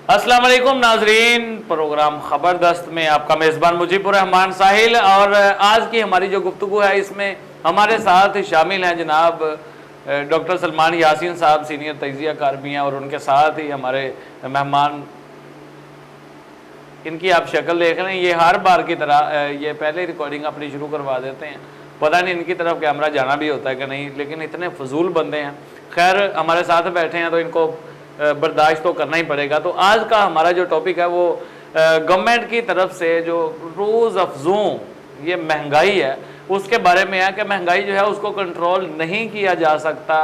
अस्सलाम वालेकुम नाजरीन, प्रोग्राम ख़बरदस्त में आपका मेज़बान मुजीबुर रहमान साहिल। और आज की हमारी जो गुफ्तगू है इसमें हमारे साथ शामिल हैं जनाब डॉक्टर सलमान यासीन साहब, सीनियर तजिया कार भी हैं, और उनके साथ ही हमारे मेहमान, इनकी आप शक्ल देख लें, ये हर बार की तरह ये पहले रिकॉर्डिंग अपनी शुरू करवा देते हैं। पता नहीं इनकी तरफ कैमरा जाना भी होता है कि नहीं, लेकिन इतने फजूल बंदे हैं। खैर हमारे साथ बैठे हैं तो इनको बर्दाश्त तो करना ही पड़ेगा। तो आज का हमारा जो टॉपिक है वो गवर्नमेंट की तरफ से जो रोज़ अफजूं ये महंगाई है उसके बारे में है कि महंगाई जो है उसको कंट्रोल नहीं किया जा सकता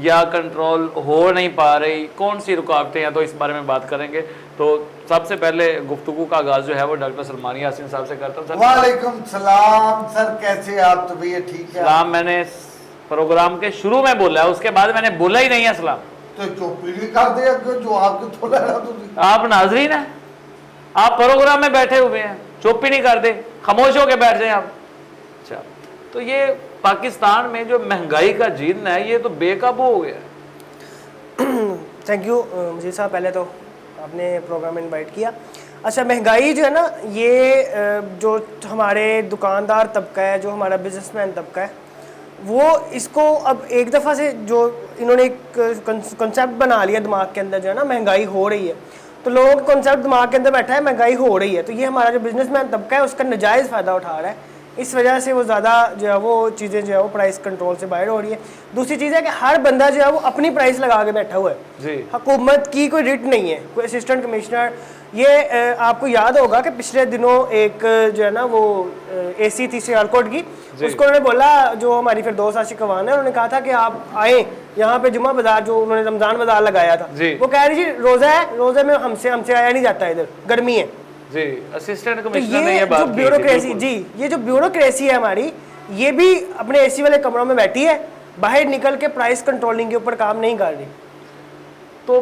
या कंट्रोल हो नहीं पा रही, कौन सी रुकावटें हैं, तो इस बारे में बात करेंगे। तो सबसे पहले गुफ्तगू का आगाज़ जो है वो डॉक्टर सलमान यासीन साहब से करता हूँ। सर वालेकुम सलाम। सर कैसे आप? तो भैया ठीक है। सलाम मैंने प्रोग्राम के शुरू में बोला है, उसके बाद मैंने बोला ही नहीं है सलाम। तो चुप्पी नहीं कर दे जो आपको थोड़ा आप नाजरीन हैं, आप प्रोग्राम में बैठे हुए हैं, चुप ही नहीं करते, खामोश होकर बैठ जाए आप। अच्छा, तो ये पाकिस्तान में जो महंगाई का जीन है ये तो बेकाबू हो गया। थैंक यू मुझे साहब, पहले तो आपने प्रोग्राम में इनवाइट किया। अच्छा, महंगाई जो है ना, ये जो हमारे दुकानदार तबका है, जो हमारा बिजनेसमैन तबका है, वो इसको अब एक दफ़ा से जो इन्होंने एक कंसेप्ट बना लिया दिमाग के अंदर, जो है ना महंगाई हो रही है, तो लोगों का कंसेप्ट दिमाग के अंदर बैठा है महंगाई हो रही है, तो ये हमारा जो बिजनेसमैन तबका है उसका नाजायज़ फ़ायदा उठा रहा है। इस वजह से वो ज़्यादा जो है वो चीज़ें जो है वो प्राइस कंट्रोल से बाहर हो रही है। दूसरी चीज़ है कि हर बंदा जो है वो अपनी प्राइस लगा के बैठा हुआ है जी। हुकूमत की कोई रिट नहीं है, कोई असिस्टेंट कमिश्नर। ये आपको याद होगा कि पिछले दिनों एक जो है ना वो AC थी सियालकोट की, उसको उन्होंने बोला, जो हमारी फिर दोस्त आशिक कवान है, उन्होंने कहा था कि आप आए यहाँ पे जुमा बाजार, जो उन्होंने रमज़ान बाजार लगाया था, वो कह रही जी रोज़ा है, रोज़े में हमसे आया नहीं जाता, इधर गर्मी है जी। असिस्टेंट कमिश्नर ने ये बात की, ब्यूरोक्रेसी जी, ये जो ब्यूरोक्रेसी है हमारी, ये भी अपने AC वाले कमरों में बैठी है, बाहर निकल के प्राइस कंट्रोलिंग के ऊपर काम नहीं कर रही। तो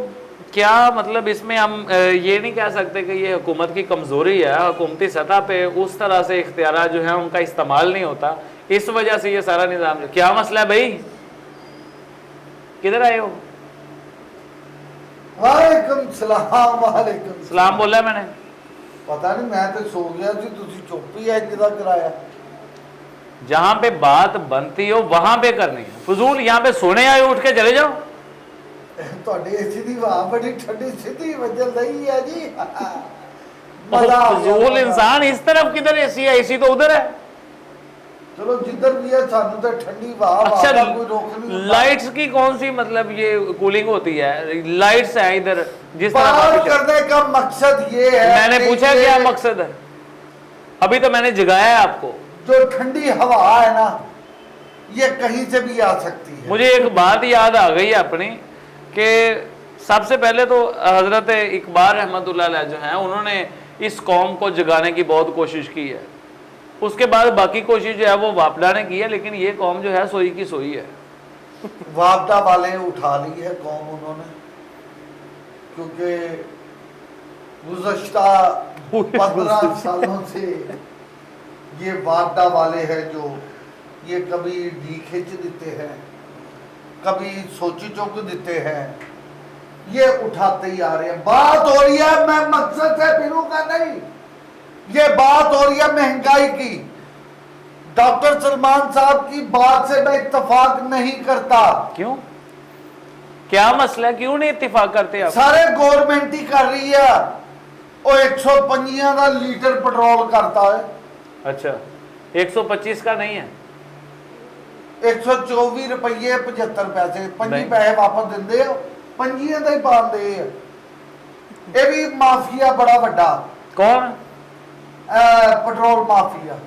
क्या मतलब इसमें हम ये नहीं कह सकते कि ये हुकूमत की कमज़ोरी है, हुकूमती सतह पे उस तरह से इख्तियार जो है उनका इस्तेमाल नहीं होता, इस वजह से ये सारा निज़ाम। क्या मसला है भाई, किधर आए हो? वालेकुम सलाम। वालेकुम सलाम बोला है मैंने। पता नहीं, मैं तो सो गया जी, तुसी चुप ही है जिदा कराया। जहां पे बात बनती हो वहां पे करनी है, फजूल यहाँ पे सोने आए उठ के चले जाओ। ਤੁਹਾਡੇ AC ਦੀ ਹਵਾ ਬੜੀ ਠੰਡੀ ਸਿੱਧੀ ਵੱਜਣ ਰਹੀ ਹੈ जी। फजूल इंसान, इस तरफ किधर AC है? AC तो उधर है। चलो जिधर भी है, सानू तो ठंडी हवा अच्छा, कोई रोक नहीं। लाइट्स की कौन सी मतलब ये कूलिंग होती है? लाइट्स है इधर, जिस तरह बात करने का मकसद ये है। मैंने पूछा क्या मकसद है? अभी तो मैंने जगाया है आपको। जो ठंडी हवा है ना, ये कहीं से भी आ सकती है। मुझे एक बात याद आ गई अपनी कि सबसे पहले तो हजरत इकबाल रहमतुल्लाह अलैह जो हैं उन्होंने इस कौम को जगाने की बहुत कोशिश की है, उसके बाद बाकी कोशिश जो है वो वापडा ने की है, लेकिन ये कौम जो है सोई की सोई है। वापडा वाले उठा ली है कौम उन्होंने, क्योंकि गुज़श्ता 15 सालों से ये वापडा वाले हैं जो ये कभी डी खींच देते हैं, कभी सोची चौक देते हैं, ये उठाते ही आ रहे हैं। बात हो रही है, मैं मकसद से फिरूं का नहीं, ये बात हो रही है महंगाई की। डॉक्टर सलमान साहब की बात से मैं इत्तेफाक नहीं करता। क्यों, क्या मसला है, क्यों नहीं इत्तेफाक करते आप? सारे गवर्नमेंट ही कर रही है। वो 125 का लीटर पेट्रोल करता है। अच्छा, 125 का नहीं है, 124 रुपये 75 पैसे, 5 पैसे वापस देंगे, 5 का ही पाते हैं। ये भी माफिया बड़ा बड़ा। कौन? Petrol mafia.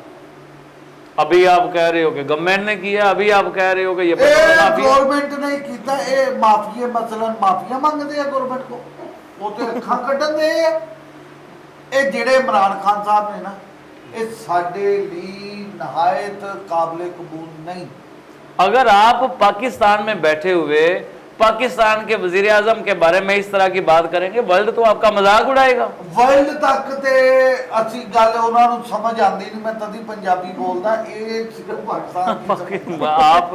अभी आप कह रहे हो कि गवर्नमेंट ने किया, अभी आप कह रहे हो कि ये गवर्नमेंट ने किया। ये माफिया मसलन माफिया मंगते हैं गवर्नमेंट को, वो तो अखा कटन दे। ये जेड़े इमरान खान साहब ने ना, ये साडे लिए नहायत काबिल कबूल नहीं। अगर आप पाकिस्तान में बैठे हुए पाकिस्तान के वजीर आजम के बारे में इस तरह की बात करेंगे, वर्ल्ड तो आपका मजाक उड़ाएगा। वर्ल्ड तक ते अच्छी गल उन्होंने समझ आती नहीं, मैं तभी पंजाबी बोलदा, ये सिर्फ पाकिस्तान आप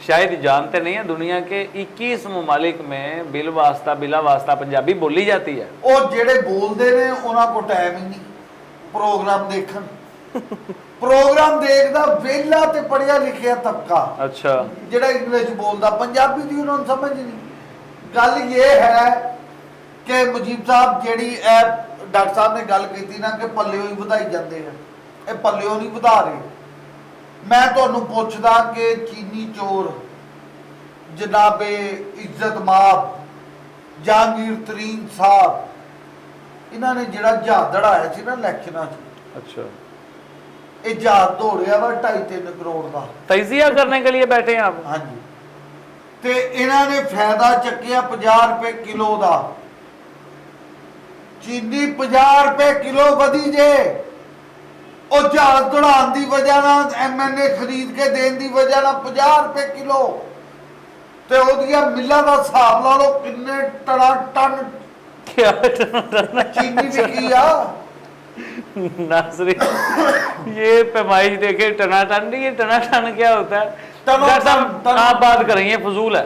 शायद जानते नहीं है, दुनिया के 21 ममालिक में बिल वास्ता बिला वास्ता पंजाबी बोली जाती है। ਉਹ ਜਿਹੜੇ ਬੋਲਦੇ ਨੇ ਉਹਨਾਂ ਕੋਲ ਟਾਈਮ ਹੀ ਨਹੀਂ ਪ੍ਰੋਗਰਾਮ ਦੇਖਣ ਪ੍ਰੋਗਰਾਮ ਦੇਖਦਾ ਵਿਹਲਾ ਤੇ ਪੜਿਆ ਲਿਖਿਆ ਤਬਕਾ अच्छा ਜਿਹੜਾ ਇੰਗਲਿਸ਼ ਬੋਲਦਾ ਪੰਜਾਬੀ ਦੀ ਉਹਨਾਂ ਨੂੰ ਸਮਝ ਨਹੀਂ। ਗੱਲ ਇਹ ਹੈ ਕਿ ਮੁਜੀਬ ਸਾਹਿਬ ਜਿਹੜੀ ਇਹ ਡਾਕਟਰ ਸਾਹਿਬ ਨੇ ਗੱਲ ਕੀਤੀ ਨਾ ਕਿ ਪੱਲਿਓ ਹੀ ਵਧਾਈ ਜਾਂਦੇ ਆ, ਇਹ ਪੱਲਿਓ ਨਹੀਂ ਵਧਾ ਰਹੇ। ਮੈਂ ਤੁਹਾਨੂੰ ਪੁੱਛਦਾ ਕਿ ਚੀਨੀ ਚੋਰ ਜਨਾਬੇ ਇੱਜ਼ਤ ਮਾਬ ਜਹਾਂਗੀਰ ਤਰੀਨ ਸਾਹਿਬ ਇਹਨਾਂ ਨੇ ਜਿਹੜਾ ਜਹਾਜ਼ ਦੜਾਇਆ ਸੀ ਨਾ ਇਲੈਕਸ਼ਨਾਂ 'ਚ, अच्छा ਇਹ ਜਹਾਜ਼ ਦੌੜਿਆ ਵਾ 2.5-3 ਕਰੋੜ ਦਾ। तजिया करने के लिए बैठे हैं आप? ਹਾਂਜੀ ਤੇ ਇਹਨਾਂ ਨੇ ਫਾਇਦਾ ਚੱਕਿਆ 50 ਰੁਪਏ ਕਿਲੋ ਦਾ। ਚੀਨੀ 50 ਰੁਪਏ ਕਿਲੋ ਵਧੀ ਜੇ, ਉਹ ਜਹਾਜ਼ ਦੌੜਾਉਣ ਦੀ ਵਜ੍ਹਾ ਨਾਲ ਐਮਐਨਏ ਖਰੀਦ ਕੇ ਦੇਣ ਦੀ ਵਜ੍ਹਾ ਨਾਲ 50 ਰੁਪਏ ਕਿਲੋ ਤੇ ਉਹਦੀਆਂ ਮਿੱਲਾਂ ਦਾ ਹਿਸਾਬ ਲਾ ਲਓ ਕਿੰਨੇ ਟਨ क्या ਚੀਨੀ ਵਿਕੀ ਆ। नासरी ये पैमाइश देखे टनाटन नहीं, ये टनाटन क्या होता है? टनाटन, डॉक्टर साहब आप बात करें, ये फजूल है,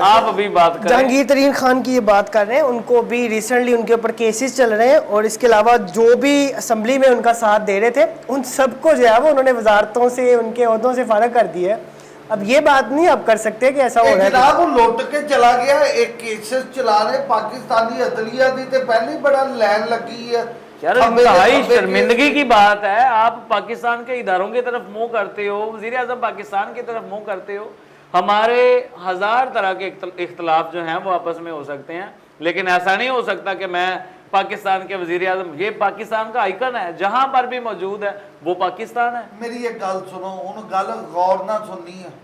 आप अभी बात करें। जहांगीर तरीन खान की ये बात कर रहे हैं, उनको भी रिसेंटली उनके ऊपर केसेस चल रहे हैं और इसके अलावा जो भी असम्बली में उनका साथ दे रहे थे उन सबको जो है वो उन्होंने वजारतों से उनके ओहदों से फारग कर दिया है। अब ये बात नहीं आप कर सकते कि ऐसा हो रहा है। जनाब वो लुट के चला गया, एक केसेस चला रहे पाकिस्तानी अदलिया दी ते पहले ही बड़ा लैन लगी है। यार इंतहाई शर्मिंदगी की बात है, आप पाकिस्तान के इदारों की तरफ मुंह करते हो, वज़ीर आज़म पाकिस्तान की तरफ मुंह करते हो। हमारे 1000 तरह के इख्तलाफ जो हैं वो आपस में हो सकते हैं, लेकिन ऐसा नहीं हो सकता कि मैं पाकिस्तान के वज़ीर आज़म, ये पाकिस्तान का आइकन है, जहां पर भी मौजूद है वो पाकिस्तान है। मेरी एक गल सुनो, उन गल गौर ना सुननी है।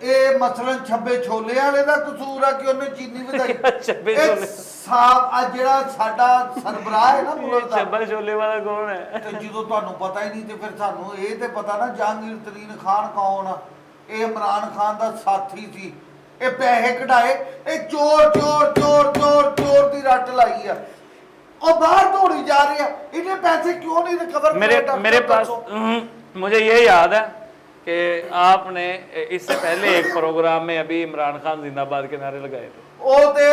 ਇਹ ਮਸਲਨ ਛੱਬੇ ਛੋਲੇ ਵਾਲੇ ਦਾ ਕਸੂਰ ਆ ਕਿ ਉਹਨੇ ਚੀਨੀ ਵਧਾਈ। ਛੱਬੇ ਛੋਲੇ ਸਾਬ ਆ ਜਿਹੜਾ ਸਾਡਾ ਸਰਬਰਾਹ ਹੈ ਨਾ ਮੁਲਕ ਦਾ, ਛੱਬਾ ਛੋਲੇ ਵਾਲਾ ਕੌਣ ਹੈ? ਤੇ ਜਦੋਂ ਤੁਹਾਨੂੰ ਪਤਾ ਹੀ ਨਹੀਂ ਤੇ ਫਿਰ ਸਾਨੂੰ ਇਹ ਤੇ ਪਤਾ ਨਾ ਜਹਾਂਗੀਰ ਤਰੀਨ ਖਾਨ ਕੌਣ ਆ। ਇਹ ਇਮਰਾਨ ਖਾਨ ਦਾ ਸਾਥੀ ਸੀ, ਇਹ ਪੈਸੇ ਕਢਾਏ, ਇਹ ਚੋਰ ਚੋਰ ਚੋਰ ਚੋਰ ਚੋਰ ਦੀ ਰੱਟ ਲਾਈ ਆ। ਉਹ ਬਾਹਰ ਦੌੜੀ ਜਾ ਰਹੇ ਆ, ਇਹਨੇ ਪੈਸੇ ਕਿਉਂ नहीं रिकवर? मेरे पास मुझे ये याद है कि आपने इससे पहले एक प्रोग्राम में अभी इमरान खान जिंदाबाद के नारे लगाए थे। ਉਹ ਤੇ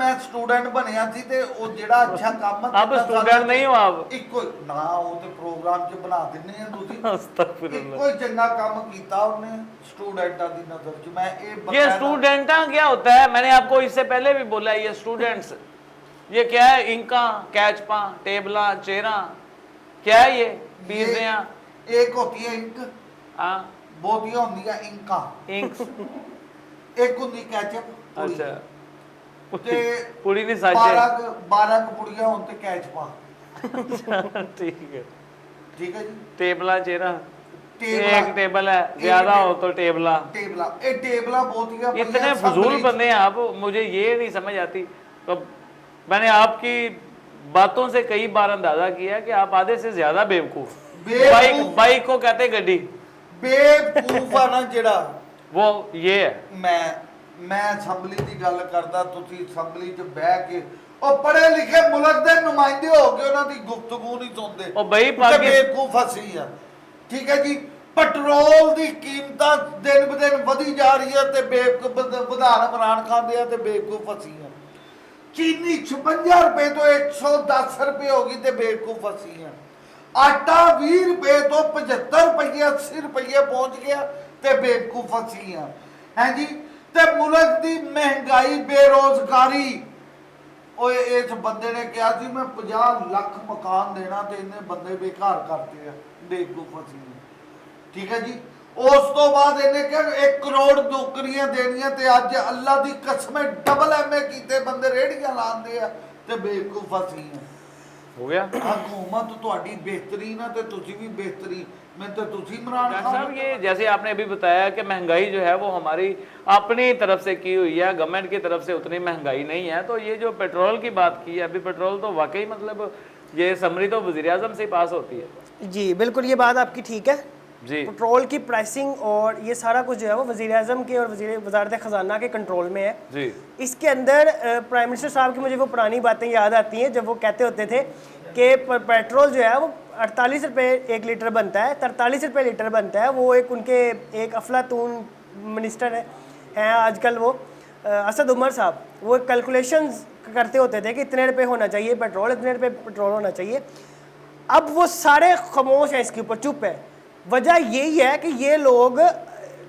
ਮੈਂ ਸਟੂਡੈਂਟ ਬਣਿਆ ਸੀ ਤੇ ਉਹ ਜਿਹੜਾ ਅੱਛਾ ਕੰਮ आप स्टूडेंट नहीं हो आप? ਇੱਕੋ ਨਾ ਉਹ ਤੇ ਪ੍ਰੋਗਰਾਮ 'ਚ ਬਣਾ ਦਿੰਨੇ ਆ ਤੁਸੀਂ। अस्तगफिरुल्लाह। ਕੋਈ ਚੰਗਾ ਕੰਮ ਕੀਤਾ ਉਹਨੇ ਸਟੂਡੈਂਟਾਂ ਦੀ ਨਜ਼ਰ 'ਚ। ਮੈਂ ਇਹ ये स्टूडेंटा क्या होता है? मैंने आपको इससे पहले भी बोला, ये स्टूडेंट्स ये क्या है? इंका कैचपा टेबला चेहरा क्या है? ये पीजियां एक होती है इंक, हाँ ਬਹੁਤੀਆਂ ਹੁੰਦੀਆਂ ਇੰਕਾਂ, इंक्स ਇੱਕ ਹੁੰਦੀ ਕੈਚਅਪ। अच्छा ਤੇ पूरी नहीं साजे 12 ਪੁੜੀਆਂ ਹੋਣ ਤੇ ਕੈਚਪਾ। ठीक है ਠੀਕ ਹੈ ਜੀ। टेबला चेहरा टेबला। एक टेबल है, ज्यादा हो तो टेबला। ਟੇਬਲਾ, ਇਹ ਟੇਬਲਾ ਬਹੁਤੀਆਂ इतने फजूल बंदे हैं आप, मुझे ये नहीं समझ आती। तो मैंने आपकी बातों से कई बार अंदाजा किया कि आप आधे से ज्यादा बेवकूफ। बाइक को कहते गड्डी, ਬੇਵਕੂਫ ਆ ਨਾ ਜਿਹੜਾ। वो ये है। ਮੈਂ ਅਸੈਂਬਲੀ ਦੀ ਗੱਲ ਕਰਦਾ, ਤੁਸੀਂ ਅਸੈਂਬਲੀ 'ਚ ਬਹਿ ਕੇ ਉਹ ਪੜ੍ਹੇ ਲਿਖੇ ਮੁਲਕ ਦੇ ਨੁਮਾਇੰਦੇ ਹੋ ਕੇ ਉਹਨਾਂ ਦੀ ਗੁਫ਼ਤਗੂ ਨਹੀਂ ਸੁਣਦੇ। ਉਹ ਬਈ ਬੇਵਕੂਫ ਅਸੀਂ ਆ। ਠੀਕ ਹੈ ਜੀ। ਪੈਟਰੋਲ ਦੀ ਕੀਮਤਾਂ ਦਿਨ ਬ ਦਿਨ ਵਧੀ ਜਾ ਰਹੀ ਹੈ ਤੇ ਬੇਵਕੂਫ ਵਿਧਾਨ ਇਮਰਾਨ ਖਾਨ ਦੇ ਆ ਤੇ ਬੇਵਕੂਫ ਅਸੀਂ ਆ। ਚੀਨੀ 56 ਰੁਪਏ ਤੋਂ 110 ਰੁਪਏ ਹੋ ਗਈ ਤੇ ਬੇਵਕੂਫ ਅਸੀਂ ਆ। ਆਟਾ 20 ਰੁਪਏ ਤੋਂ 75 ਰੁਪਏ 80 ਰੁਪਏ ਪਹੁੰਚ ਗਿਆ ਤੇ ਬੇਵਕੂਫ ਅਸੀਂ ਆ। ਹੈ ਜੀ। ਤੇ ਮੁਲਕ ਦੀ ਮਹਿੰਗਾਈ ਬੇਰੋਜ਼ਗਾਰੀ। ਓਏ ਇਸ ਬੰਦੇ ਨੇ ਕਿਹਾ ਸੀ ਮੈਂ 50 ਲੱਖ ਮਕਾਨ ਦੇਣਾ ਤੇ ਇਹਨੇ ਬੰਦੇ ਬੇਘਰ ਕਰਤੇ ਆ। ਬੇਵਕੂਫ ਅਸੀਂ ਆ। ਠੀਕ ਹੈ ਜੀ। ਉਸ ਤੋਂ ਬਾਅਦ ਇਹਨੇ ਕਿਹਾ 1 ਕਰੋੜ ਨੌਕਰੀਆਂ ਦੇਣੀਆਂ ਤੇ ਅੱਜ ਅੱਲਾ ਦੀ ਕਸਮ ਡਬਲ ਐਮਏ ਕੀਤੇ ਬੰਦੇ ਰੇੜੀਆਂ ਲਾਉਂਦੇ ਆ ਤੇ ਬੇਵਕੂਫ ਅਸੀਂ ਆ। हो गया हुकूमत ਤੁਹਾਡੀ बेहतरीन है तो तुसी भी बेहतरीन। मैं तो तुसी इमरान खान साहब, ये जैसे आपने अभी बताया कि महंगाई जो है वो हमारी अपनी तरफ से की हुई है, गवर्नमेंट की तरफ से उतनी महंगाई नहीं है। तो ये जो पेट्रोल की बात की है अभी, पेट्रोल तो वाकई मतलब ये समरी तो वज़ीर आज़म से पास होती है। जी बिल्कुल, ये बात आपकी ठीक है जी। पेट्रोल की प्राइसिंग और ये सारा कुछ जो है वो वज़ीर आज़म के और वज़ारत ख़जाना के कंट्रोल में है जी। इसके अंदर प्राइम मिनिस्टर साहब की मुझे वो पुरानी बातें याद आती हैं जब वो कहते होते थे कि पेट्रोल जो है वो 48 रुपये 1 लीटर बनता है, 43 रुपये लीटर बनता है। वो एक उनके एक अफलातून मिनिस्टर हैं आजकल वो असद उमर साहब, वो कैलकुलेशंस करते होते थे कि इतने रुपए होना चाहिए पेट्रोल, इतने रुपए पेट्रोल होना चाहिए। अब वो सारे खामोश हैं इसके ऊपर, चुप है। वजह यही है कि ये लोग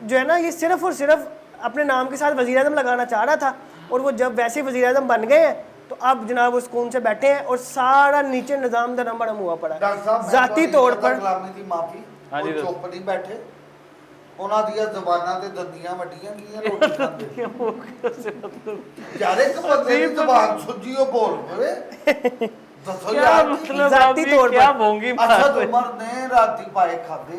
जो है ना, ये सिर्फ और सिर्फ अपने नाम के साथ वज़ीर आज़म लगाना चाह रहा था, और वो जब वैसे वज़ीर आज़म बन गए हैं तो अब जनाब वो सुकून से बैठे हैं और सारा नीचे निज़ाम धर्म बड़ा हुआ पड़ा डॉक्टर साहब है ज़ाती तौर पर। कलामी दी माफी, हाँ जी, ਉਹ ਚੁੱਪ ਨਹੀਂ ਬੈਠੇ, ਉਹਨਾਂ ਦੀਆਂ ਜ਼ਬਾਨਾਂ ਤੇ ਦੰਦੀਆਂ ਵੱਡੀਆਂ ਗਈਆਂ ਰੋਟੀ ਖਾਂਦੇ। ਯਾਰ ਇੱਕ ਬੰਦੇ ਦੀ ਜ਼ਬਾਨ ਸੁੱਜੀ ਉਹ ਬੋਲ ਪਵੇ, ਦੱਸੋ क्या ਯਾਰ। मतलब जाती आप ये तौर क्या पर। भोंगी ਅਸਦ मार रहे? ਉਮਰ ਨੇ ਰਾਤੀ ਪਾਏ ਖਾਦੇ,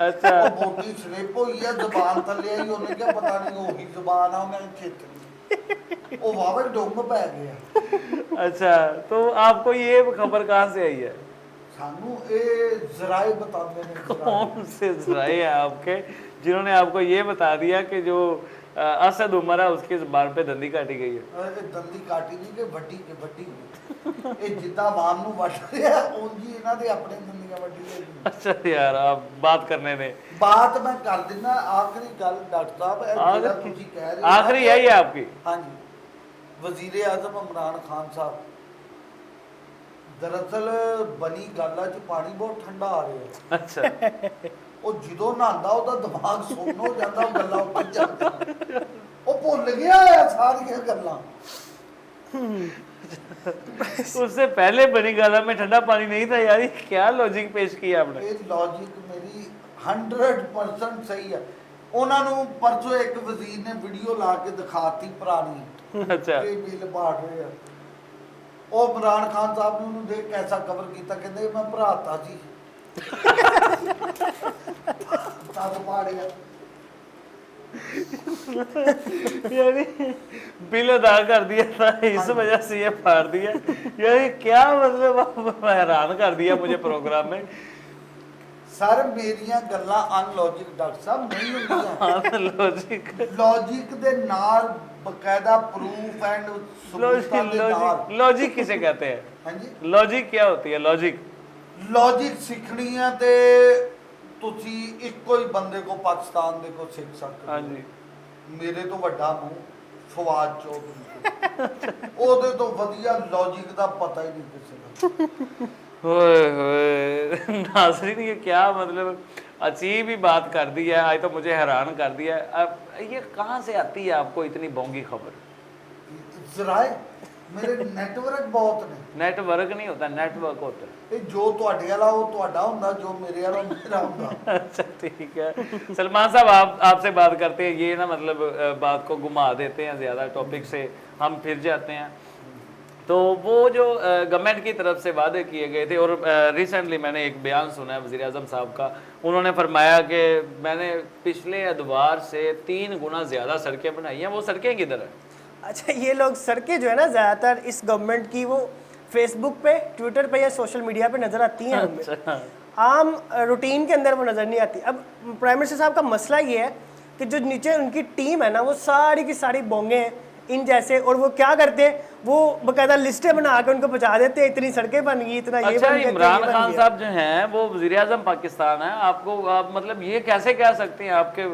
अच्छा ਉਹ ਬੋਟੀ ਸਲਿਪ ਹੋਈ ਆ, ਜ਼ਬਾਨ ਥੱਲੇ ਆਈ, ਉਹਨੇ ਕਿਹਾ ਪਤਾ ਨਹੀਂ ਉਹੀ ਜ਼ਬਾਨ ਆ, ਉਹਨੇ ਖੇਤਰੀ ਉਹ ਵਾਵੇ ਡੁੰਮ ਪੈ ਗਿਆ। अच्छा, तो आपको ये खबर कहाँ से आई है? ਸਾਨੂੰ ਇਹ ਜ਼ਰਾਏ ਬਤਾਉਂਦੇ ਨੇ ਜ਼ਰਾਏ। कौन से जराए हैं आपके जिन्होंने आपको ये बता दिया कि जो असद उमर है उसकी जुबान पे दंदी काटी गई है? ਇਹ ਦੰਦੀ ਕਾਟੀ ਨਹੀਂ ਕਿ ਵੱਡੀ ਕੇ ਵੱਡੀ, ਇਹ ਜਿੱਦਾਂ ਆਵਾਮ ਨੂੰ ਵੱਢ ਰਿਹਾ ਉਂਝ ਹੀ ਇਹਨਾਂ ਦੇ ਆਪਣੇ ਦੰਦੀਆਂ ਵੱਢੀ ਜਾਂਦੀਆਂ। अच्छा यार, आप बात करने दें। ਬਾਤ ਮੈਂ ਕਰ ਦਿੰਦਾ, ਆਖਰੀ ਗੱਲ ਡਾਕਟਰ ਸਾਹਿਬ, ਇਹ ਜਿਹੜਾ ਤੁਸੀਂ ਕਹਿ ਰਹੇ ਹੋ ਨਾ आखिरी यही है आपकी? ਹਾਂਜੀ, ਵਜ਼ੀਰ ਆਜ਼ਮ ਇਮਰਾਨ ਖਾਨ ਸਾਹਿਬ, ਦਰਅਸਲ ਬਣੀ ਗੱਲਾਂ 'ਚ ਪਾਣੀ ਬਹੁਤ ਠੰਡਾ ਆ ਰਿਹਾ। अच्छा ਉਹ ਜਦੋਂ ਨਹਾਉਂਦਾ ਉਹਦਾ ਦਿਮਾਗ ਸੁੰਨ ਹੋ ਜਾਂਦਾ, ਉਹ ਗੱਲਾਂ ਉੱਤੇ ਜਾਂਦੀਆਂ, ਉਹ ਭੁੱਲ ਗਿਆ ਆ ਸਾਰੀਆਂ ਗੱਲਾਂ। उससे पहले बनी गाला में ठंडा पानी नहीं था यार, ये क्या लॉजिक पेश किया आपने? ਇਹ ਲੌਜੀਕ ਮੇਰੀ 100% ਸਹੀ ਹੈ। ਉਹਨਾਂ ਨੂੰ ਪਰਸੋਂ ਇੱਕ ਵਜ਼ੀਰ ਨੇ ਵੀਡੀਓ ਲਾ ਕੇ ਦਿਖਾਤੀ ਪੁਰਾਣੀ, अच्छा ਇਹ ਬਿੱਲ ਬਾੜ ਰਹੇ ਆ। ਉਹ ਇਮਰਾਨ ਖਾਨ ਸਾਹਿਬ ਨੇ ਉਹਨੂੰ ਦੇਖ ਕੈਸਾ ਕਵਰ ਕੀਤਾ, ਕਹਿੰਦੇ ਮੈਂ ਭਰਾਤਾ ਸੀ ਤਦ ਪਾੜਿਆ। यानी बिल अदा कर दिया था, इस वजह से ये फाड़ दिया। यानी क्या मतलब, आप हैरान कर दिया मुझे प्रोग्राम में। ਸਰ ਮੇਰੀਆਂ ਗੱਲਾਂ ਅਨਲੌਜਿਕ ਡਾਕਟਰ ਸਾਹਿਬ ਨਹੀਂ ਹੁੰਦੀਆਂ, लॉजिक ਲੌਜਿਕ ਦੇ ਨਾਲ ਬਕਾਇਦਾ ਪ੍ਰੂਫ ਐਂਡ ਸਬੂਤਾਂ ਦੇ ਨਾਲ। लॉजिक किसे कहते हैं? ਹਾਂਜੀ, लॉजिक क्या होती है? लॉजिक ਲੌਜਿਕ ਸਿੱਖਣੀ ਆ ਤੇ ਤੁਸੀਂ ਇੱਕੋ ਹੀ ਬੰਦੇ ਕੋ ਪਾਕਿਸਤਾਨ ਦੇ ਕੋ ਸਿੱਖ ਸਕਦੇ ਹੋ। हाँ जी, ਮੇਰੇ ਤੋਂ ਵੱਡਾ ਮੂੰਹ ਫਵਾਦ ਚੌਧਰੀ, ਉਹਦੇ ਤੋਂ ਵਧੀਆ ਲੌਜਿਕ ਦਾ ਪਤਾ ਹੀ ਨਹੀਂ ਕਿਸੇ ਨੂੰ। ओए होए नाज़रीन, ये क्या मतलब अजीब ही बात कर दी है, आज तो मुझे हैरान कर दिया है। अब ये कहाँ से आती है आपको इतनी बोंगी खबर? ਜ਼ਰਾਏ ਮੇਰੇ ਨੈਟਵਰਕ ਬਹੁਤ ਨੇ। नेटवर्क नहीं होता, नेटवर्क होता है। ਇਹ ਜੋ ਤੁਹਾਡੇ ਵਾਲਾ ਉਹ ਤੁਹਾਡਾ ਹੁੰਦਾ, ਜੋ ਮੇਰੇ ਵਾਲਾ ਮੇਰਾ ਹੁੰਦਾ। अच्छा ठीक है सलमान साहब, आपसे बात करते हैं, ये ना मतलब बात को घुमा देते हैं ज़्यादा, टॉपिक से हम फिर जाते हैं। तो वो जो गवर्नमेंट की तरफ से वादे किए गए थे, और रिसेंटली मैंने एक बयान सुना है वज़ीर आज़म साहब का, उन्होंने फरमाया कि मैंने पिछले एतवार से 3 गुना ज़्यादा सड़कें बनाई हैं। वो सड़कें किधर हैं? अच्छा, ये लोग सड़कें जो है ना ज़्यादातर इस गवर्नमेंट की वो फेसबुक पे, ट्विटर पे या सोशल मीडिया पे नज़र आती हैं हमें। अच्छा, आम रूटीन के अंदर वो नज़र नहीं आती। अब प्राइम मिनिस्टर साहब का मसला ये है कि जो नीचे उनकी टीम है ना, वो सारी की सारी बोंगे हैं इन जैसे, और वो क्या करते हैं, वो बाकायदा लिस्टें बना के उनको पहुंचा देते हैं, इतनी सड़कें बन गई, इतना ये अच्छा, बन गया, इमरान ये बन खान गया। साहब जो हैं वो वज़ीर आज़म पाकिस्तान है, आपको आप मतलब ये कैसे कह सकते हैं आपके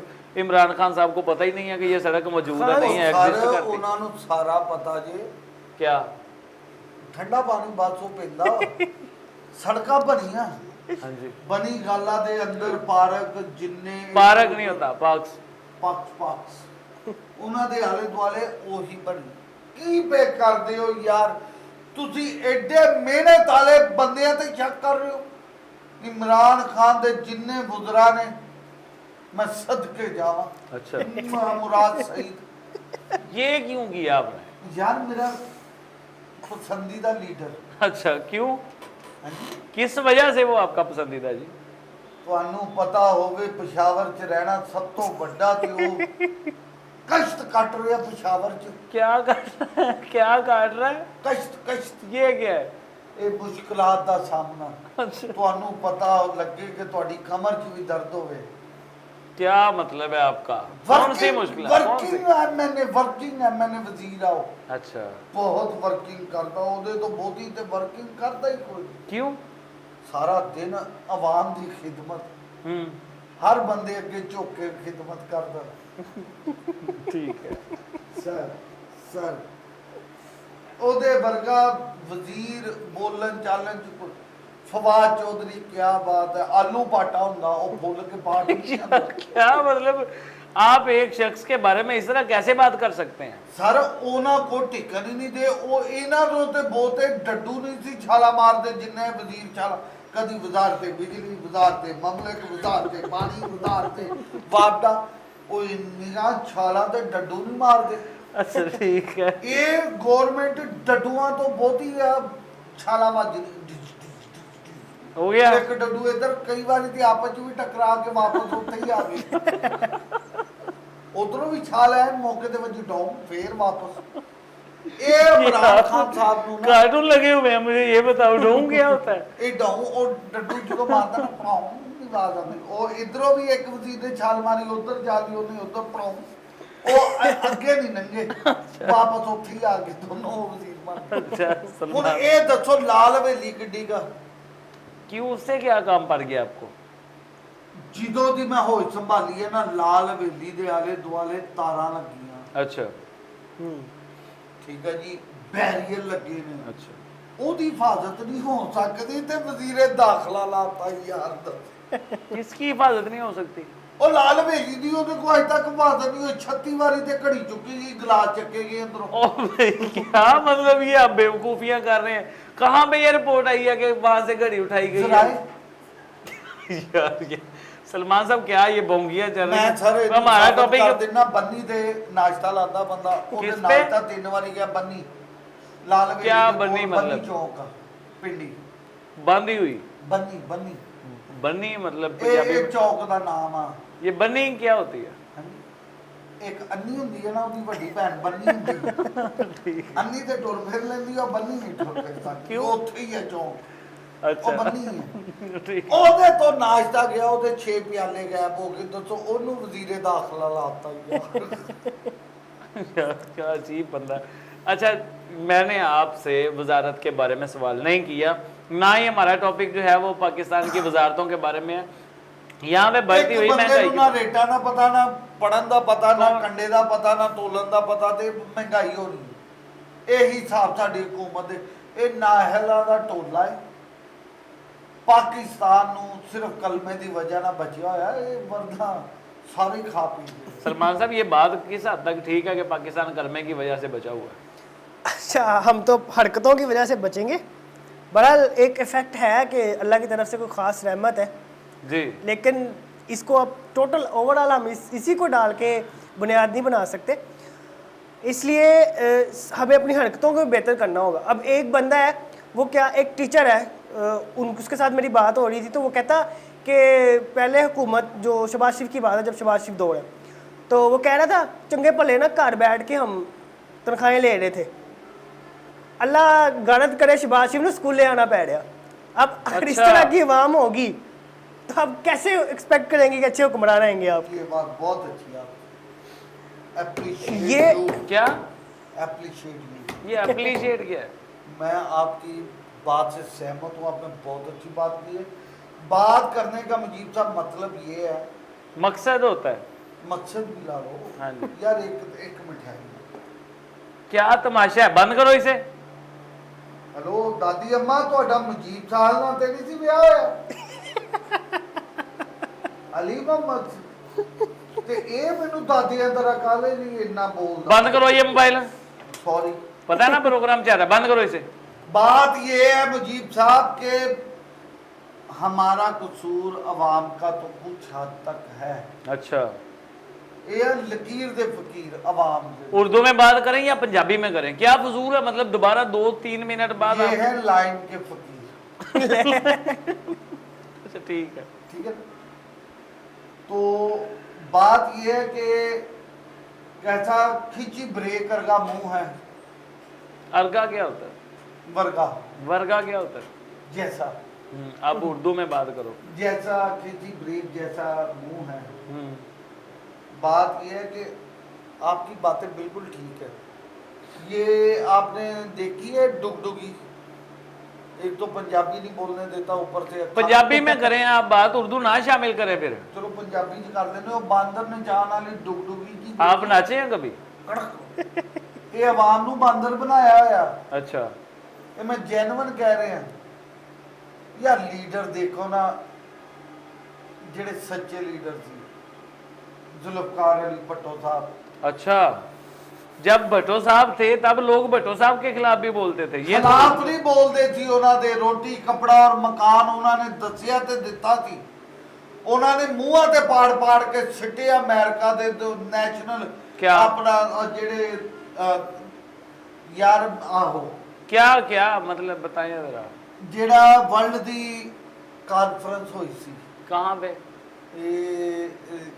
इमरान खान साहब को पता ही नहीं है कि ये सड़क मौजूद है, नहीं है, ਸਰ एग्जिस्ट करती? ਉਹਨਾਂ ਨੂੰ ਸਾਰਾ ਪਤਾ ਜੇ, क्या? ਠੰਡਾ ਪਾਣੀ ਬਾਸੋਂ ਪੈਂਦਾ ਵਾ। ਸੜਕਾਂ ਬਣੀਆਂ, हाँ जी, ਬਣੀ ਗਾਲਾ ਦੇ ਅੰਦਰ ਪਾਰਕ ਜਿੰਨੇ पार्क नहीं होता, पार्क्स। ਪਾਕਸ ਉਹਨਾਂ ਦੇ ਆਲੇ ਦੁਆਲੇ ਉਹੀ ਬਣੀ। ਕੀ ਪੇ ਕਰਦੇ ਹੋ ਯਾਰ, ਤੁਸੀਂ ਐਡੇ ਮਿਹਨਤ ਵਾਲੇ ਬੰਦਿਆਂ ਤੇ ਸ਼ੱਕ ਕਰ ਰਹੇ ਹੋ। ਇਮਰਾਨ ਖਾਨ ਦੇ ਜਿੰਨੇ ਵਜ਼ਰਾ ਨੇ, ਮੈਂ ਸਦਕੇ ਜਾਵਾਂ, अच्छा, ਮੁਰਾਦ ਸਈਦ ये क्यों किया आपने? यार मेरा पसंदीदा लीडर। अच्छा, क्यों, ਹਾਂਜੀ, किस वजह से वो आपका पसंदीदा जी? ਤੁਹਾਨੂੰ ਪਤਾ ਹੋਵੇ ਪਿਸ਼ਾਵਰ ਚ ਰਹਿਣਾ ਸਭ ਤੋਂ ਵੱਡਾ ਤੇ ਉਹ ਕਸ਼ਟ ਕੱਟ ਰਿਹਾ ਪਿਸ਼ਾਵਰ ਚ। क्या कर रहा है, क्या काट रहा है? ਕਸ਼ਟ ये क्या है? ਇਹ ਮੁਸ਼ਕਲਾਤ ਦਾ ਸਾਹਮਣਾ। अच्छा, ਤੁਹਾਨੂੰ ਪਤਾ ਲੱਗੇ ਕਿ ਤੁਹਾਡੀ ਕਮਰ 'ਚ ਵੀ ਦਰਦ ਹੋਵੇ। क्या मतलब है आपका? कौन सी मुश्किल है? कौन सी? ਵਰਕਿੰਗ ਐਮਐਨਏ ਵਜ਼ੀਰ ਆ ਉਹ, अच्छा, ਬਹੁਤ ਵਰਕਿੰਗ ਕਰਦਾ, ਉਹਦੇ ਤੋਂ ਬਹੁਤੀ ਤੇ ਵਰਕਿੰਗ ਕਰਦਾ ਹੀ ਕੋਈ ਨਹੀਂ। क्यों? ਸਾਰਾ ਦਿਨ ਆਵਾਮ ਦੀ ਖਿਦਮਤ, हम्म, ਹਰ ਬੰਦੇ ਅੱਗੇ ਝੁੱਕ ਕੇ ਖਿਦਮਤ ਕਰਦਾ। ठीक है। सर ਉਹਦੇ ਵਰਗਾ ਵਜ਼ੀਰ ਬੋਲਣ ਚਾਲਣ ਚ ਕੋਈ ਫਵਾਦ ਚੌਧਰੀ क्या बात है आलू पाटा ਹੁੰਦਾ ਉਹ ਫੁੱਲ ਕੇ ਪਾਟ ਨਹੀਂ ਜਾਂਦਾ क्या मतलब आप एक शख्स के बारे में इस तरह कैसे बात कर सकते हैं? ਸਰ ਉਹਨਾਂ ਕੋ ਟਿਕਣ ਹੀ ਨਹੀਂ ਦੇ ਉਹ ਇਹਨਾਂ ਨੂੰ ਤੇ ਬਹੁਤੇ ਡੱਡੂ ਨਹੀਂ ਸੀ ਛਾਲਾ ਮਾਰਦੇ ਜਿੰਨੇ ਵਜ਼ੀਰ ਛਾਲਾ ਕਦੀ ਵਜ਼ਾਰਤ ਬਿਜਲੀ ਵਜ਼ਾਰਤ ਮਮਲਕ ਵਜ਼ਾਰਤ ਪਾਣੀ ਵਜ਼ਾਰਤ ਵਾਪਦਾ ਉਹ ਨਿਗਾਹ ਛਾਲਾ ਤੇ ਡੱਡੂ ਨਹੀਂ ਮਾਰਦੇ अच्छा ठीक है। ਇਹ ਗਵਰਨਮੈਂਟ ਡੱਡੂਆਂ ਤੋਂ ਬਹੁਤੀ ਛਾਲਾ ਮਾਰਦੀ हो गया। ਇੱਕ ਡੱਡੂ ਇੱਧਰ ਕਈ ਵਾਰੀ ਤੇ ਆਪਸ ਚ ਵੀ ਟਕਰਾ ਕੇ ਵਾਪਸ ਉੱਥੇ ਹੀ ਆ ਗਏ ਉਧਰੋਂ ਵੀ ਛਾਲ ਆਇਆ ਮੌਕੇ ਤੇ ਵੱਜੀ ਡੌਮ ਫੇਰ ਵਾਪਸ ਇਹ ਇਮਰਾਨ ਖਾਨ ਸਾਹਿਬ ਨੂੰ ਨਾ कार्टून लगे हुए हैं, मुझे ये बताओ ढोंग क्या होता है? ਇਹ ਡੌਮ ਉਹ ਡੱਡੂ ਜਦੋਂ ਮਾਰਦਾ ਨਾ ਪੜਾਉਂ ਦੀ ਆਵਾਜ਼ ਆਉਂਦੀ ਉਹ ਇਧਰੋਂ ਵੀ ਇੱਕ ਵਜ਼ੀਰ ਨੇ ਛਾਲ ਮਾਰੀ ਉਧਰ ਜਾ ਲਈ ਉਹਨੇ ਉਧਰ ਪੜਾਉਂ ਉਹ ਅੱਗੇ ਨਹੀਂ ਲੰਘੇ ਵਾਪਸ ਉੱਥੇ ਹੀ ਆ ਗਏ ਦੋਨੋਂ ਵਜ਼ੀਰ ਮਾਰ अच्छा ਹੁਣ सलमान, ਇਹ ਦੱਸੋ ਲਾਲ ਹਵੇਲੀ ਕਿੱਡੀ ਗਾ क्यों उससे क्या काम पड़ गया आपको? ਜਦੋਂ ਦੀ ਮੈਂ ਹੋਸ਼ ਸੰਭਾਲੀ ਹੈ ਨਾ ਲਾਲ ਹਵੇਲੀ ਦੇ ਆਲੇ ਦੁਆਲੇ ਤਾਰਾਂ ਲੱਗੀਆਂ अच्छा ਠੀਕ ਹੈ ਜੀ ਬੈਰੀਅਰ ਲੱਗੇ ਨੇ अच्छा। ਉਹਦੀ ਹਿਫਾਜ਼ਤ ਨਹੀਂ ਹੋ ਸਕਦੀ ਤੇ ਵਜ਼ੀਰੇ ਦਾਖਲਾ ਲਾਤਾ ਯਾਰ ਦਾ किसकी हिफाजत नहीं हो सकती? ਉਹ ਲਾਲ ਹਵੇਲੀ ਦੀ ਉਹਦੇ ਕੋਲ ਅਜੇ ਤੱਕ ਹਿਫਾਜ਼ਤ ਨਹੀਂ ਹੋਈ 36 ਵਾਰੀ ਤੇ ਘੜੀ ਚੁੱਕੀ ਗਈ ਗਲਾਸ ਚੱਕੇ ਗਏ ਅੰਦਰੋਂ ओ भाई, क्या मतलब ये आप बेवकूफियां कर रहे हैं? कहाँ पे ये रिपोर्ट आई है कि वहां से घड़ी उठाई गई है? ਜ਼ਰਾਏ यार ये सलमान साहब क्या ये बोंगियां चल रही ਮੈਂ हैं? ਸਰ हमारा कर टॉपिक देना बन्नी ते नाश्ता लाता बंदा ਉਹਦੇ किस पे? ਨਾਸ਼ਤਾ 3 ਵਾਰੀ ਗਿਆ ਬੰਨੀ ਲਾਲ ਹਵੇਲੀ क्या ਦੇ बन्नी ਕੋਲ मतलब? ਚੌਕ ਆ, ਪਿੰਡੀ बंदी हुई ਬੰਨੀ ਬੰਨੀ बन्नी मतलब ਇਹ पंजाबी में- ਚੌਕ ਦਾ ਨਾਮ ਆ ये बन्नी क्या होती है? ਹਾਂਜੀ। ਇੱਕ ਅੰਨੀ ਹੁੰਦੀ ਹੈ ਨਾ ਉਹਦੀ ਵੱਡੀ ਭੈਣ ਬੰਨੀ ਹੁੰਦੀ ਹੈ ਅੰਨੀ ਤੇ ਟੁਰ ਫਿਰ ਲੈਂਦੀ ਆ ਬੰਨੀ ਨਹੀਂ ਟੁਰ ਫਿਰ ਸਕਦੀ ਕਿਉਂ? ਉਹ ਉੱਥੇ ਹੀ ਹੈ ਚੌਕ ਉਹ अच्छा ਬੰਨੀ ਹੈ ठीक। ਉਹਦੇ ਤੋਂ ਨਾਸ਼ਤਾ ਗਿਆ ਉਹਦੇ 6 ਪਿਆਲੇ ਗਾਇਬ ਹੋ ਗਏ ਦੱਸੋ ਉਹਨੂੰ ਵਜ਼ੀਰੇ ਦਾਖਲਾ ਲਾਤਾ ਯਾਰ यार क्या अजीब बंदा। अच्छा, मैंने आपसे वजारत के बारे में सवाल नहीं किया, ना ही हमारा टॉपिक जो है वो पाकिस्तान की वजारतों के बारे में है। यहाँ पे बढ़ती हुई महंगाई ਨਾ की- ਰੇਟਾਂ ਦਾ ਪਤਾ ਨਾ ਪੜਨ ਦਾ ਪਤਾ ਨਾ ਕੰਡੇ ਦਾ ਪਤਾ ਨਾ ਤੋਲਣ ਦਾ ਪਤਾ ਤੇ ਮਹਿੰਗਾਈ ਹੋ ਰਹੀ ਹੈ ਇਹੀ ਹਿਸਾਬ ਸਾਡੀ ਹਕੂਮਤ ਦੇ ਇਹ ਨਾਹਲਾ ਦਾ ਟੋਲਾ ਹੈ ਪਾਕਿਸਤਾਨ ਨੂੰ ਸਿਰਫ ਕਲਮੇ ਦੀ ਵਜ੍ਹਾ ਨਾਲ ਬਚਿਆ ਹੋਇਆ ਇਹ ਵਰਨਾ ਸਾਰੇ ਖਾ ਪੀ ਗਏ। सलमान साहब, ये बात किस हद तक ठीक है कि पाकिस्तान कलमे की वजह से बचा हुआ है? अच्छा, हम तो हरकतों की वजह से बचेंगे। बहरहाल एक इफ़ेक्ट है कि अल्लाह की तरफ से कोई ख़ास रहमत है, जी। लेकिन इसको अब टोटल ओवरऑल हम इसी को डाल के बुनियाद नहीं बना सकते। इसलिए हमें अपनी हरकतों को बेहतर करना होगा। अब एक बंदा है, वो क्या एक टीचर है, उसके साथ मेरी बात हो रही थी, तो वो कहता कि पहले हुकूमत जो शहबाज शरीफ की बात है, जब शहबाज शरीफ दौड़ है, तो वो कह रहा था चंगे भले ना घर बैठ के हम तनख्वाहें ले रहे थे, अल्लाह गारत करे शहबाज शरीफ ने स्कूल ले आना पै रहा। अब अगर इस अच्छा। तरह की आवाम होगी तो आप कैसे एक्सपेक्ट करेंगे कि अच्छे हुक्मरान आएंगे आप? ये बात बहुत अच्छी है अप्रिशिएट ये- क्या अप्रिशिएट ये अप्रिशिएट किया है? मैं आपकी बात से सहमत हूँ आपने बहुत अच्छी बात की है बात करने का मुजीब साहब मतलब ये है मकसद होता है। मकसद भी ला लो हाँ जी। यार एक मिठाई क्या तमाशा है? बंद करो इसे। हेलो दादी अम्मा ਤੁਹਾਡਾ ਮੁਜੀਬ ਸਾਹਲ ਨਾਲ ਤੇ ਨਹੀਂ ਸੀ ਵਿਆਹ ਹੋਇਆ ਅਲੀ ਮੁਹੰਮਦ ਤੇ ਇਹ ਮੈਨੂੰ ਦਾਦੀ ਅੰਦਰ ਅਕਾਲੇ ਨਹੀਂ ਇੰਨਾ ਬੋਲਦਾ बंद करो ये मोबाइल। सॉरी पता है ना प्रोग्राम चल रहा है, बंद करो इसे। बात ये है मुजीब साहब के हमारा कसूर अवाम का तो कुछ हद तक है अच्छा, ये लकीर दे फकीर अवाम दे। उर्दू में बात करें या पंजाबी में करें? क्या फजूल है? मतलब दोबारा 2-3 मिनट बाद ये आप- है लाइन के फकीर अच्छा ठीक है। ठीक है तो बात ये है कि कैसा खिंची ब्रेक का मुंह है अर्गा क्या होता है? वर्गा वर्गा क्या होता है? जैसा आप उर्दू में बात करो। जैसा खिंची ब्रेक जैसा मुंह है हम्म, बात यह है कि आपकी बातें बिल्कुल ठीक है ये आपने देखी है डुगडुगी एक तो पंजाबी नहीं बोलने देता, ऊपर से पंजाबी में करें आप बात, उर्दू ना शामिल करें फिर। चलो पंजाबी च कर देने। वो बांदर ने जान वाली डुगडुगी जी आप नाचे हैं कभी? ये आवाम नू बांदर बनाया होया। अच्छा, ये मैं जेन्युइन कह रहे हैं यार। लीडर देखो ना, जेड़े सच्चे लीडर सी, जुल्फकार अली भट्टो साहब। अच्छा, जब भट्टो साहब थे तब लोग भट्टो साहब के खिलाफ भी बोलते थे। ये खिलाफ नहीं बोलते सी, उन्होंने रोटी कपड़ा और मकान उन्होंने दसिया ते दिता सी। उन्होंने मुंह ते पाड़ पाड़ के सिटे अमेरिका दे नेशनल क्या? अपना जेड़े यार आहो क्या क्या मतलब बताएं जरा। जेड़ा वर्ल्ड दी कॉन्फ्रेंस हुई सी, कहाँ पे?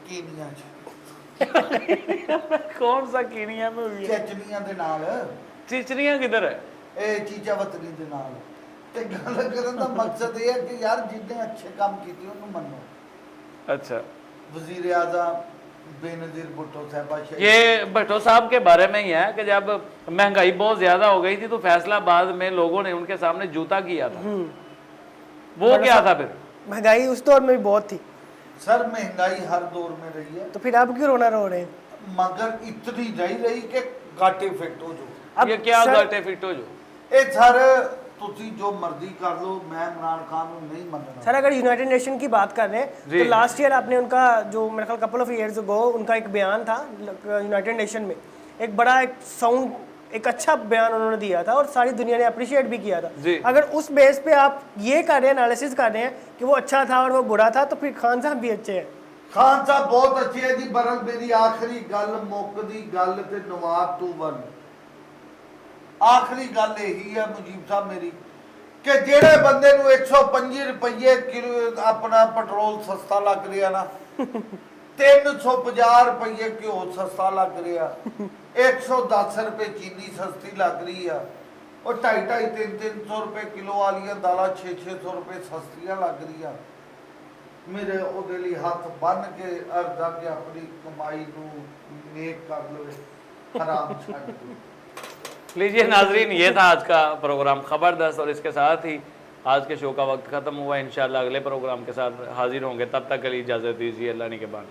कीनिया च, कौन सा कीनिया में हुई है? चेचनिया दे नाल, चिचनिया किधर है? ए चीचा वतनी दे नाल। ते गल करन दा मकसद ये है कि यार जिन्ने अच्छे काम कीते उन्हें मन्नो। अच्छा, वजीर आज़म बेनजीर भुट्टो साहबा ये भट्टो साहब के बारे में ही है कि जब महंगाई बहुत ज्यादा हो गई थी तो फैसलाबाद में लोगों ने उनके सामने जूता किया था। वो क्या था फिर? महंगाई उस दौर में भी बहुत थी सर। महंगाई हर दौर में रही है, तो फिर आप क्यों रोना रो रहे हैं? मगर इतनी नहीं रही कि घाटे फिट हो जो। अब ये क्या सर- घाटे फिट हो जो? ए सर तुसी जो मर्जी कर लो, मैं इमरान खान को नहीं मनना। सर अगर यूनाइटेड नेशन की बात कर रहे हैं जी। तो लास्ट ईयर आपने उनका जो मेरे ख्याल कपल ऑफ ईयर्स अगो उनका एक बयान था यूनाइटेड नेशन में, एक बड़ा एक साउंड एक अच्छा बयान उन्होंने दिया था और सारी दुनिया ने अप्रिशिएट भी किया था। जी। अगर उस बेस पे आप ये कर रहे हैं, एनालिसिस कर रहे हैं कि वो अच्छा था और वो बुरा था, तो फिर खान साहब भी अच्छे हैं। खान साहब बहुत अच्छे है जी। बरल मेरी आखिरी गल मुकदी गल ते नवाब तू बन। आखिरी गल यही है मुजीब साहब मेरी कि जेड़े बंदे नू 125 रुपये किलो अपना पेट्रोल सस्ता लग रहा ना, 350 रुपये घ्यो सस्ता लग रहा, 110 रुपये चीनी सस्ती लग रही है, और 250-300 रुपये किलो वाली दाल 600 रुपये सस्तियां लग रही। मेरे ओदे लिए हाथ बन के अर्ज आ के अपनी कमाई नू नेक कर लो, हराम छड़ दो। लीजिए नाजरीन, ये था आज का प्रोग्राम खबरदस्त और इसके साथ ही आज के शो का वक्त ख़त्म हुआ। इंशाल्लाह अगले प्रोग्राम के साथ हाजिर होंगे, तब तक के लिए इजाज़त दीजिए। अल्लाह ने के बाद।